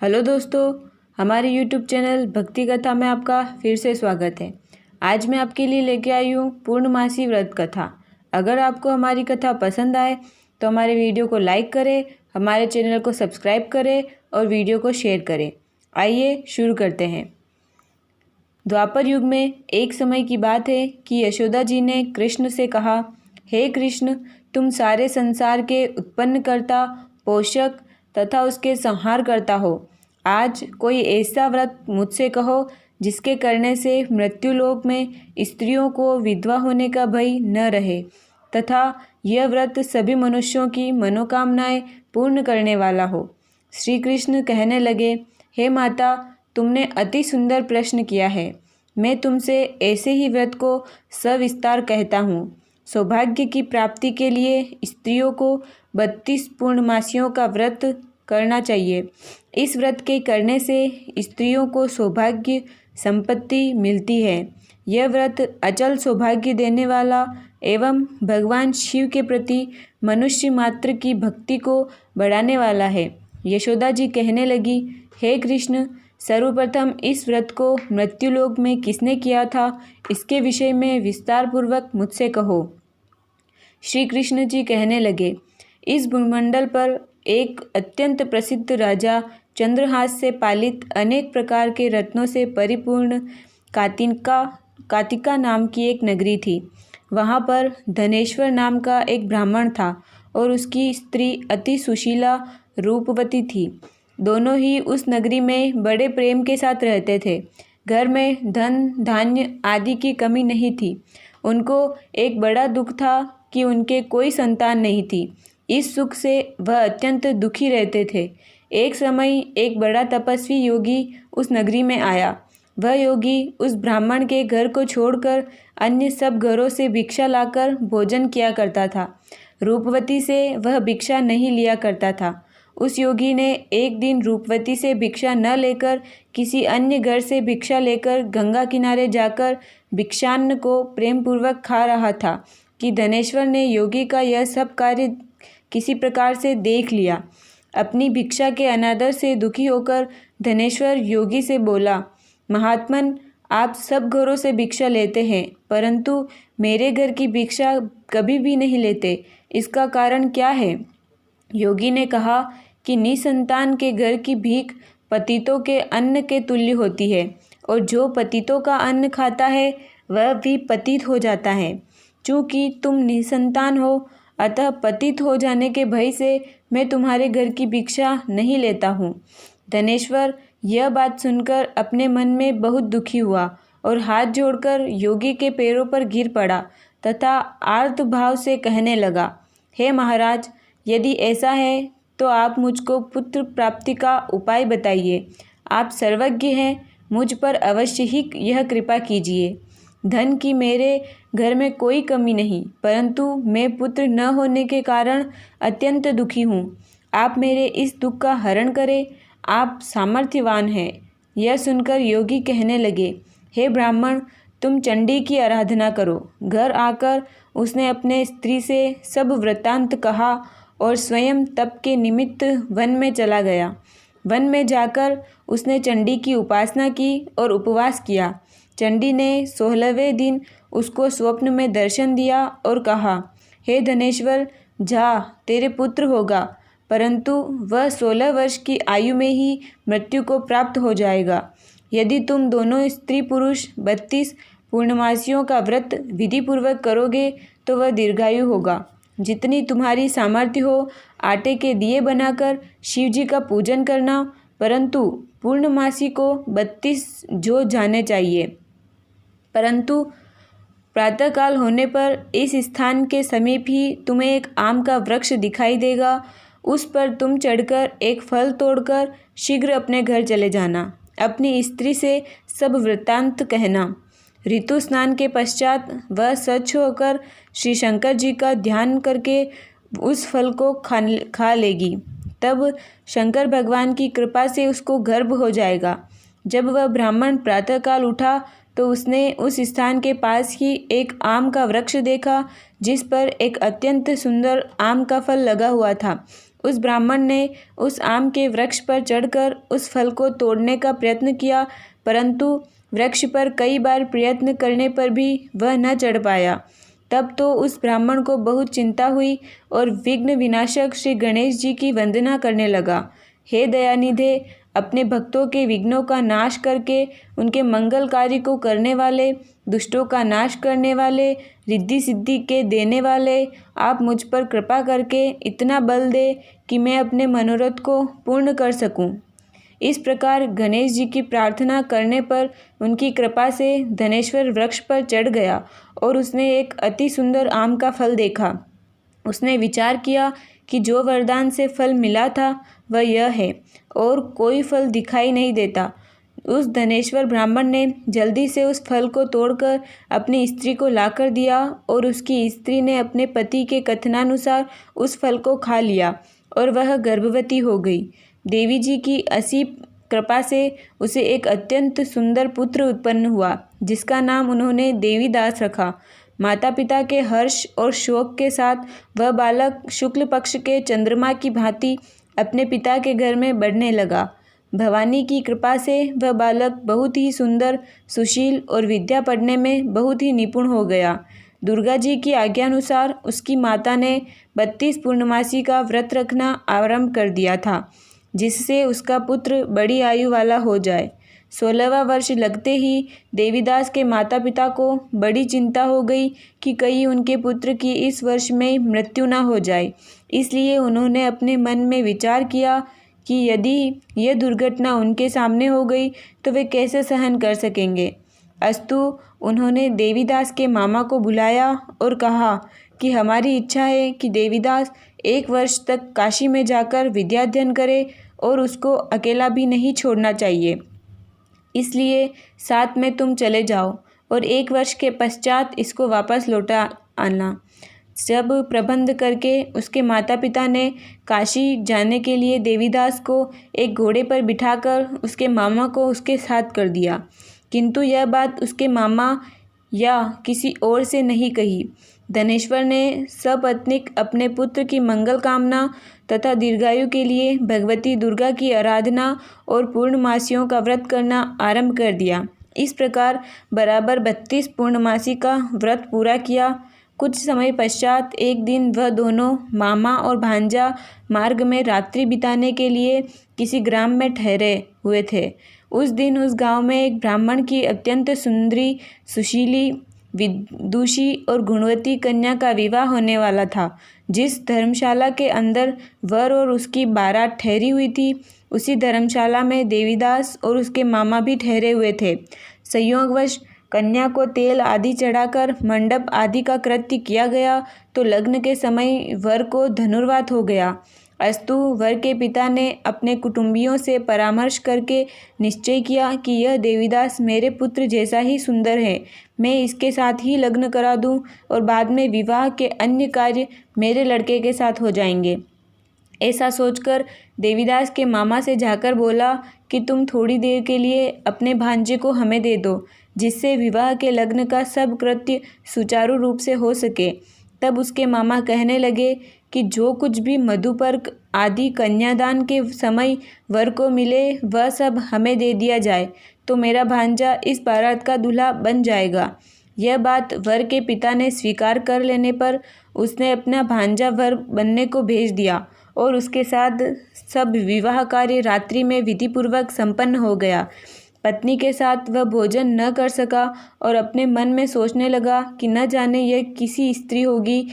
Hello दोस्तों, हमारे YouTube channel भक्ति कथा में आपका फिर से स्वागत है। आज मैं आपके लिए लेके आई हूँ पूर्णमासी व्रत कथा। अगर आपको हमारी कथा पसंद आए तो हमारे वीडियो को लाइक करें, हमारे चैनल को सब्सक्राइब करें और वीडियो को शेयर करें। आइए शुरू करते हैं। द्वापर युग में एक समय की बात है कि यशोदा जी ने कृष्ण से कहा, हे कृष्ण, तुम सारे संसार के उत्पन्नकर्ता, पोषक तथा उसके संहार करता हो। आज कोई ऐसा व्रत मुझसे कहो जिसके करने से मृत्युलोक में स्त्रियों को विधवा होने का भय न रहे तथा यह व्रत सभी मनुष्यों की मनोकामनाएं पूर्ण करने वाला हो। श्री कृष्ण कहने लगे, हे माता, तुमने अति सुंदर प्रश्न किया है। मैं तुमसे ऐसे ही व्रत को सविस्तार कहता हूँ। सौभाग्य की प्राप्ति के लिए स्त्रियों को 32 पूर्णमासियों का व्रत करना चाहिए। इस व्रत के करने से स्त्रियों को सौभाग्य संपत्ति मिलती है। यह व्रत अचल सौभाग्य देने वाला एवं भगवान शिव के प्रति मनुष्य मात्र की भक्ति को बढ़ाने वाला है। यशोदा जी कहने लगी, हे कृष्ण, सर्वप्रथम इस व्रत को मृत्युलोक में किसने किया था, इसके विषय में विस्तार पूर्वक मुझसे कहो। श्री कृष्ण जी कहने लगे, इस भूमंडल पर एक अत्यंत प्रसिद्ध राजा चंद्रहास से पालित अनेक प्रकार के रत्नों से परिपूर्ण कातिका नाम की एक नगरी थी। वहाँ पर धनेश्वर नाम का एक ब्राह्मण था और उसकी स्त्री अति सुशीला रूपवती थी। दोनों ही उस नगरी में बड़े प्रेम के साथ रहते थे। घर में धन धान्य आदि की कमी नहीं थी। उनको एक बड़ा दुख था कि उनके कोई संतान नहीं थी। इस सुख से वह अत्यंत दुखी रहते थे। एक समय एक बड़ा तपस्वी योगी उस नगरी में आया। वह योगी उस ब्राह्मण के घर को छोड़कर अन्य सब घरों से भिक्षा लाकर भोजन किया करता था। रूपवती से वह भिक्षा नहीं लिया करता था। उस योगी ने एक दिन रूपवती से भिक्षा न लेकर किसी अन्य घर से भिक्षा लेकर गंगा किनारे जाकर भिक्षान्न को प्रेम पूर्वक खा रहा था कि धनेश्वर ने योगी का यह सब कार्य किसी प्रकार से देख लिया। अपनी भिक्षा के अनादर से दुखी होकर धनेश्वर योगी से बोला, महात्मन, आप सब घरों से भिक्षा लेते हैं परंतु मेरे घर की भिक्षा कभी भी नहीं लेते, इसका कारण क्या है? योगी ने कहा कि निसंतान के घर की भीख पतितों के अन्न के तुल्य होती है और जो पतितों का अन्न खाता है वह भी पतित हो जाता है। चूँकि तुम निसंतान हो, अतः पतित हो जाने के भय से मैं तुम्हारे घर की भिक्षा नहीं लेता हूँ। धनेश्वर यह बात सुनकर अपने मन में बहुत दुखी हुआ और हाथ जोड़कर योगी के पैरों पर गिर पड़ा तथा आर्त भाव से कहने लगा, हे महाराज, यदि ऐसा है तो आप मुझको पुत्र प्राप्ति का उपाय बताइए। आप सर्वज्ञ हैं, मुझ पर अवश्य ही यह कृपा कीजिए। धन की मेरे घर में कोई कमी नहीं, परंतु मैं पुत्र न होने के कारण अत्यंत दुखी हूँ। आप मेरे इस दुख का हरण करें, आप सामर्थ्यवान हैं। यह सुनकर योगी कहने लगे, हे ब्राह्मण, तुम चंडी की आराधना करो। घर आकर उसने अपने स्त्री से सब वृत्तांत कहा और स्वयं तप के निमित्त वन में चला गया। वन में जाकर उसने चंडी की उपासना की और उपवास किया। चंडी ने 16वें दिन उसको स्वप्न में दर्शन दिया और कहा, हे धनेश्वर, जा, तेरे पुत्र होगा, परंतु वह 16 वर्ष की आयु में ही मृत्यु को प्राप्त हो जाएगा। यदि तुम दोनों स्त्री पुरुष 32 पूर्णमासियों का व्रत विधिपूर्वक करोगे तो वह दीर्घायु होगा। जितनी तुम्हारी सामर्थ्य हो, आटे के दिए बनाकर शिव जी का पूजन करना, परंतु पूर्णमासी को 32 जो जाने चाहिए। परंतु प्रातःकाल होने पर इस स्थान के समीप ही तुम्हें एक आम का वृक्ष दिखाई देगा। उस पर तुम चढ़कर एक फल तोड़कर शीघ्र अपने घर चले जाना। अपनी स्त्री से सब वृत्तांत कहना। ऋतु स्नान के पश्चात वह स्वच्छ होकर श्री शंकर जी का ध्यान करके उस फल को खा लेगी। तब शंकर भगवान की कृपा से उसको गर्भ हो जाएगा। जब वह ब्राह्मण प्रातःकाल उठा तो उसने उस स्थान के पास ही एक आम का वृक्ष देखा जिस पर एक अत्यंत सुंदर आम का फल लगा हुआ था। उस ब्राह्मण ने उस आम के वृक्ष पर चढ़कर उस फल को तोड़ने का प्रयत्न किया, परंतु वृक्ष पर कई बार प्रयत्न करने पर भी वह न चढ़ पाया। तब तो उस ब्राह्मण को बहुत चिंता हुई और विघ्न विनाशक श्री गणेश जी की वंदना करने लगा। हे दयानिधे, अपने भक्तों के विघ्नों का नाश करके उनके मंगल कार्य को करने वाले, दुष्टों का नाश करने वाले, रिद्धि सिद्धि के देने वाले, आप मुझ पर कृपा करके इतना बल दे कि मैं अपने मनोरथ को पूर्ण कर सकूं। इस प्रकार गणेश जी की प्रार्थना करने पर उनकी कृपा से धनेश्वर वृक्ष पर चढ़ गया और उसने एक अति सुंदर आम का फल देखा। उसने विचार किया कि जो वरदान से फल मिला था वह यह है और कोई फल दिखाई नहीं देता। उस धनेश्वर ब्राह्मण ने जल्दी से उस फल को तोड़कर अपनी स्त्री को लाकर दिया और उसकी स्त्री ने अपने पति के कथनानुसार उस फल को खा लिया और वह गर्भवती हो गई। देवी जी की असीम कृपा से उसे एक अत्यंत सुंदर पुत्र उत्पन्न हुआ, जिसका नाम उन्होंने देवीदास रखा। माता पिता के हर्ष और शोक के साथ वह बालक शुक्ल पक्ष के चंद्रमा की भांति अपने पिता के घर में बढ़ने लगा। भवानी की कृपा से वह बालक बहुत ही सुंदर, सुशील और विद्या पढ़ने में बहुत ही निपुण हो गया। दुर्गा जी की आज्ञानुसार उसकी माता ने 32 पूर्णमासी का व्रत रखना आरंभ कर दिया था, जिससे उसका पुत्र बड़ी आयु वाला हो जाए। 16वां वर्ष लगते ही देवीदास के माता पिता को बड़ी चिंता हो गई कि कहीं उनके पुत्र की इस वर्ष में मृत्यु न हो जाए। इसलिए उन्होंने अपने मन में विचार किया कि यदि यह दुर्घटना उनके सामने हो गई तो वे कैसे सहन कर सकेंगे। अस्तु उन्होंने देवीदास के मामा को बुलाया और कहा कि हमारी इच्छा है कि देवीदास 1 वर्ष तक काशी में जाकर विद्याध्ययन करे और उसको अकेला भी नहीं छोड़ना चाहिए। इसलिए साथ में तुम चले जाओ और 1 वर्ष के पश्चात इसको वापस लौटा आना। सब प्रबंध करके उसके माता पिता ने काशी जाने के लिए देवीदास को एक घोड़े पर बिठाकर उसके मामा को उसके साथ कर दिया, किंतु यह बात उसके मामा या किसी और से नहीं कही। धनेश्वर ने सपत्नीक अपने पुत्र की मंगल कामना तथा दीर्घायु के लिए भगवती दुर्गा की आराधना और पूर्णमासियों का व्रत करना आरंभ कर दिया। इस प्रकार बराबर 32 पूर्णमासी का व्रत पूरा किया। कुछ समय पश्चात एक दिन वह दोनों मामा और भांजा मार्ग में रात्रि बिताने के लिए किसी ग्राम में ठहरे हुए थे। उस दिन उस गांव में एक ब्राह्मण की अत्यंत सुंदरी, सुशीली, विदुषी और गुणवती कन्या का विवाह होने वाला था। जिस धर्मशाला के अंदर वर और उसकी बारात ठहरी हुई थी, उसी धर्मशाला में देवीदास और उसके मामा भी ठहरे हुए थे। संयोगवश कन्या को तेल आदि चढ़ाकर मंडप आदि का कृत्य किया गया तो लग्न के समय वर को धनुर्वात हो गया। अस्तु वर के पिता ने अपने कुटुंबियों से परामर्श करके निश्चय किया कि यह देवीदास मेरे पुत्र जैसा ही सुंदर है, मैं इसके साथ ही लग्न करा दूं और बाद में विवाह के अन्य कार्य मेरे लड़के के साथ हो जाएंगे। ऐसा सोचकर देवीदास के मामा से जाकर बोला कि तुम थोड़ी देर के लिए अपने भांजे को हमें दे दो, जिससे विवाह के लग्न का सब कृत्य सुचारू रूप से हो सके। तब उसके मामा कहने लगे कि जो कुछ भी मधुपर्क आदि कन्यादान के समय वर को मिले वह सब हमें दे दिया जाए तो मेरा भांजा इस बारात का दूल्हा बन जाएगा। यह बात वर के पिता ने स्वीकार कर लेने पर उसने अपना भांजा वर बनने को भेज दिया और उसके साथ सब विवाह कार्य रात्रि में विधिपूर्वक संपन्न हो गया। पत्नी के साथ वह भोजन न कर सका और अपने मन में सोचने लगा कि न जाने यह किसी स्त्री होगी।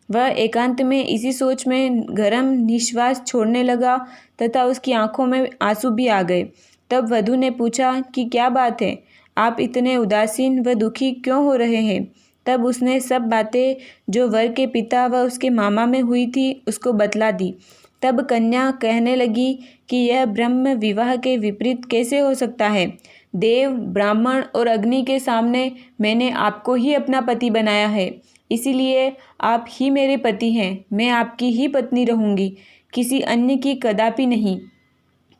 वह एकांत में इसी सोच में गरम निश्वास छोड़ने लगा तथा उसकी आंखों में आंसू भी आ गए। तब वधू ने पूछा कि क्या बात है, आप इतने उदासीन व दुखी क्यों हो रहे हैं। तब उसने सब बातें जो वर के पिता व उसके मामा में हुई थी उसको बतला दी। तब कन्या कहने लगी कि यह ब्रह्म विवाह के विपरीत कैसे हो सकता है। देव, ब्राह्मण और अग्नि के सामने मैंने आपको ही अपना पति बनाया है, इसीलिए आप ही मेरे पति हैं। मैं आपकी ही पत्नी रहूँगी, किसी अन्य की कदापि नहीं।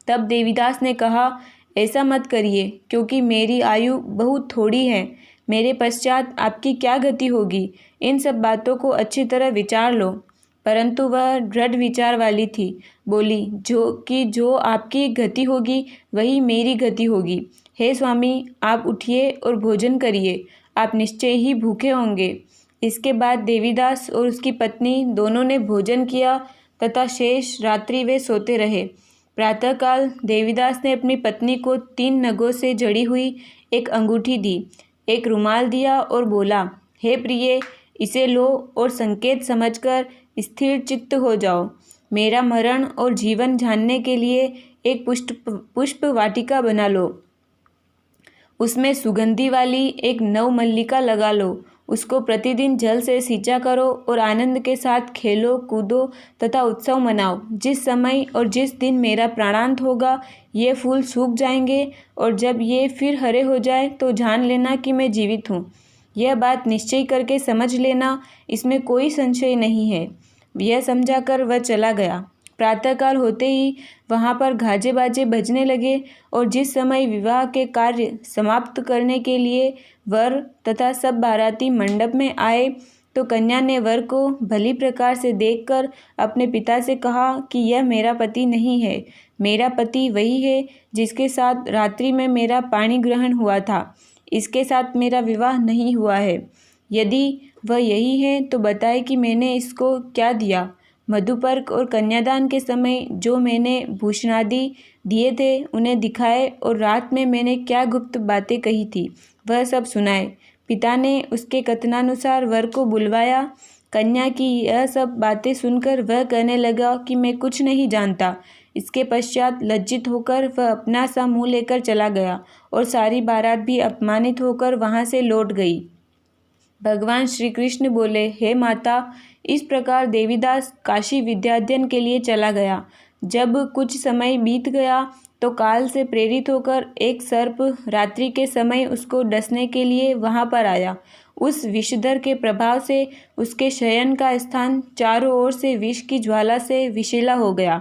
तब देवीदास ने कहा, ऐसा मत करिए, क्योंकि मेरी आयु बहुत थोड़ी है। मेरे पश्चात आपकी क्या गति होगी। इन सब बातों को अच्छी तरह विचार लो। परंतु वह दृढ़ विचार वाली थी। बोली, जो आपकी गति होगी वही मेरी गति होगी। हे स्वामी, आप उठिए और भोजन करिए, आप निश्चय ही भूखे होंगे। इसके बाद देवीदास और उसकी पत्नी दोनों ने भोजन किया तथा शेष रात्रि वे सोते रहे। प्रातःकाल देवीदास ने अपनी पत्नी को 3 नगों से जड़ी हुई एक अंगूठी दी, एक रुमाल दिया और बोला, हे प्रिय, इसे लो और संकेत समझकर स्थिर चित्त हो जाओ। मेरा मरण और जीवन जानने के लिए एक पुष्प वाटिका बना लो। उसमें सुगंधि वाली एक नवमल्लिका लगा लो। उसको प्रतिदिन जल से सींचा करो और आनंद के साथ खेलो, कूदो तथा उत्सव मनाओ। जिस समय और जिस दिन मेरा प्राणांत होगा, ये फूल सूख जाएंगे और जब ये फिर हरे हो जाए तो जान लेना कि मैं जीवित हूँ। यह बात निश्चय करके समझ लेना, इसमें कोई संशय नहीं है। यह समझाकर वह चला गया। प्रातःकाल होते ही वहाँ पर गाजे बाजे बजने लगे और जिस समय विवाह के कार्य समाप्त करने के लिए वर तथा सब बाराती मंडप में आए तो कन्या ने वर को भली प्रकार से देखकर अपने पिता से कहा कि यह मेरा पति नहीं है। मेरा पति वही है जिसके साथ रात्रि में मेरा पाणी ग्रहण हुआ था। इसके साथ मेरा विवाह नहीं हुआ है। यदि वह यही है तो बताए कि मैंने इसको क्या दिया। मधुपर्क और कन्यादान के समय जो मैंने भूषणादि दिए थे उन्हें दिखाए और रात में मैंने क्या गुप्त बातें कही थी वह सब सुनाए। पिता ने उसके कथनानुसार वर को बुलवाया। कन्या की यह सब बातें सुनकर वह कहने लगा कि मैं कुछ नहीं जानता। इसके पश्चात लज्जित होकर वह अपना सा मुँह लेकर चला गया और सारी बारात भी अपमानित होकर वहाँ से लौट गई। भगवान श्री कृष्ण बोले, हे माता, इस प्रकार देवीदास काशी विद्याध्ययन के लिए चला गया। जब कुछ समय बीत गया तो काल से प्रेरित होकर एक सर्प रात्रि के समय उसको डसने के लिए वहाँ पर आया। उस विषधर के प्रभाव से उसके शयन का स्थान चारों ओर से विष की ज्वाला से विषैला हो गया,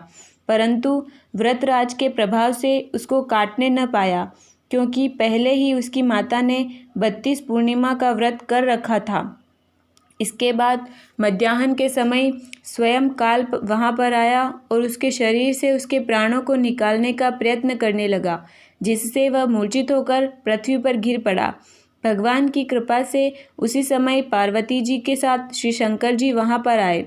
परंतु व्रतराज के प्रभाव से उसको काटने न पाया, क्योंकि पहले ही उसकी माता ने 32 पूर्णिमा का व्रत कर रखा था। इसके बाद मध्याह्न के समय स्वयं काल्प वहाँ पर आया और उसके शरीर से उसके प्राणों को निकालने का प्रयत्न करने लगा, जिससे वह मूर्छित होकर पृथ्वी पर गिर पड़ा। भगवान की कृपा से उसी समय पार्वती जी के साथ श्री शंकर जी वहाँ पर आए।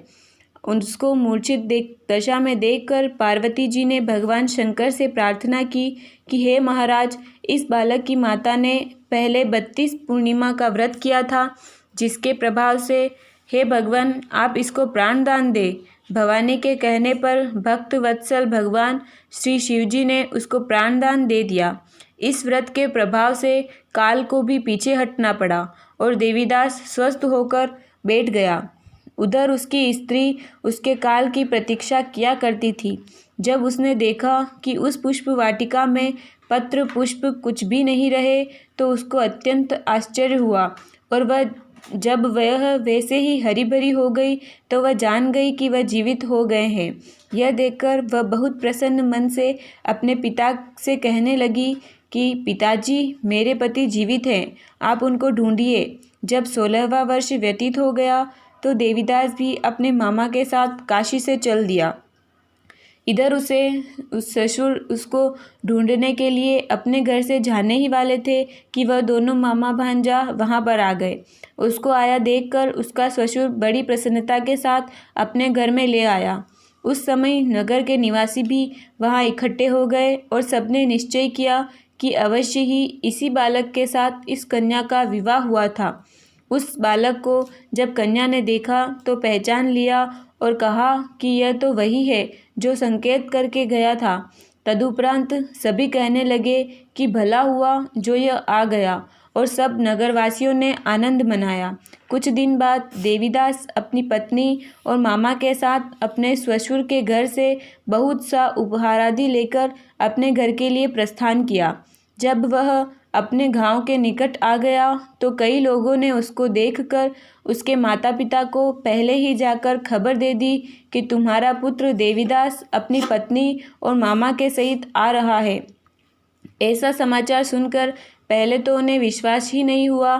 उसको मूर्छित दशा में देखकर पार्वती जी ने भगवान शंकर से प्रार्थना की कि हे महाराज, इस बालक की माता ने पहले 32 पूर्णिमा का व्रत किया था, जिसके प्रभाव से हे भगवान आप इसको प्राण दान दे। भवानी के कहने पर भक्त वत्सल भगवान श्री शिवजी ने उसको प्राण दान दे दिया। इस व्रत के प्रभाव से काल को भी पीछे हटना पड़ा और देवीदास स्वस्थ होकर बैठ गया। उधर उसकी स्त्री उसके काल की प्रतीक्षा किया करती थी। जब उसने देखा कि उस पुष्प वाटिका में पत्र पुष्प कुछ भी नहीं रहे तो उसको अत्यंत आश्चर्य हुआ और जब वह वैसे ही हरी भरी हो गई तो वह जान गई कि वह जीवित हो गए हैं। यह देखकर वह बहुत प्रसन्न मन से अपने पिता से कहने लगी कि पिताजी, मेरे पति जीवित हैं, आप उनको ढूंढिए। जब 16वां वर्ष व्यतीत हो गया तो देवीदास भी अपने मामा के साथ काशी से चल दिया। इधर उस ससुर उसको ढूंढने के लिए अपने घर से जाने ही वाले थे कि वह दोनों मामा भांजा वहाँ पर आ गए। उसको आया देखकर उसका ससुर बड़ी प्रसन्नता के साथ अपने घर में ले आया। उस समय नगर के निवासी भी वहाँ इकट्ठे हो गए और सबने निश्चय किया कि अवश्य ही इसी बालक के साथ इस कन्या का विवाह हुआ था। उस बालक को जब कन्या ने देखा तो पहचान लिया और कहा कि यह तो वही है जो संकेत करके गया था। तदुपरांत सभी कहने लगे कि भला हुआ जो यह आ गया और सब नगरवासियों ने आनंद मनाया। कुछ दिन बाद देवीदास अपनी पत्नी और मामा के साथ अपने ससुर के घर से बहुत सा उपहारादि लेकर अपने घर के लिए प्रस्थान किया। जब वह अपने गांव के निकट आ गया तो कई लोगों ने उसको देखकर उसके माता पिता को पहले ही जाकर खबर दे दी कि तुम्हारा पुत्र देवीदास अपनी पत्नी और मामा के सहित आ रहा है। ऐसा समाचार सुनकर पहले तो उन्हें विश्वास ही नहीं हुआ,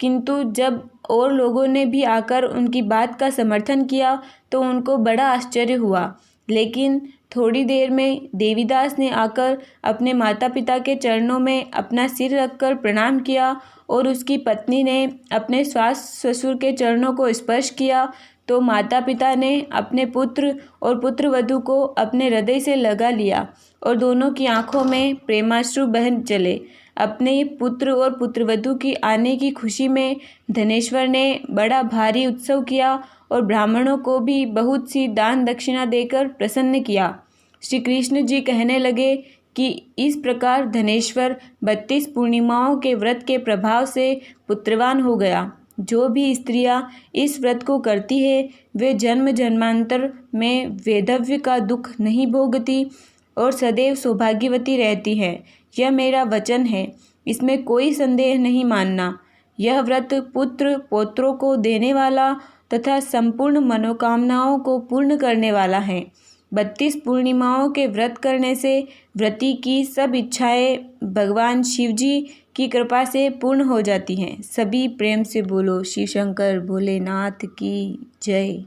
किंतु जब और लोगों ने भी आकर उनकी बात का समर्थन किया तो उनको बड़ा आश्चर्य हुआ। लेकिन थोड़ी देर में देवीदास ने आकर अपने माता पिता के चरणों में अपना सिर रखकर प्रणाम किया और उसकी पत्नी ने अपने सास ससुर के चरणों को स्पर्श किया तो माता पिता ने अपने पुत्र और पुत्रवधू को अपने हृदय से लगा लिया और दोनों की आंखों में प्रेमाश्रु बह चले। अपने पुत्र और पुत्रवधू की आने की खुशी में धनेश्वर ने बड़ा भारी उत्सव किया और ब्राह्मणों को भी बहुत सी दान दक्षिणा देकर प्रसन्न किया। श्री कृष्ण जी कहने लगे कि इस प्रकार धनेश्वर 32 पूर्णिमाओं के व्रत के प्रभाव से पुत्रवान हो गया। जो भी स्त्रियां इस व्रत को करती है वे जन्म जन्मांतर में वैधव्य का दुख नहीं भोगती और सदैव सौभाग्यवती रहती है। यह मेरा वचन है, इसमें कोई संदेह नहीं मानना। यह व्रत पुत्र पौत्रों को देने वाला तथा संपूर्ण मनोकामनाओं को पूर्ण करने वाला है। 32 पूर्णिमाओं के व्रत करने से व्रती की सब इच्छाएं भगवान शिव जी की कृपा से पूर्ण हो जाती हैं। सभी प्रेम से बोलो शिव शंकर भोलेनाथ की जय।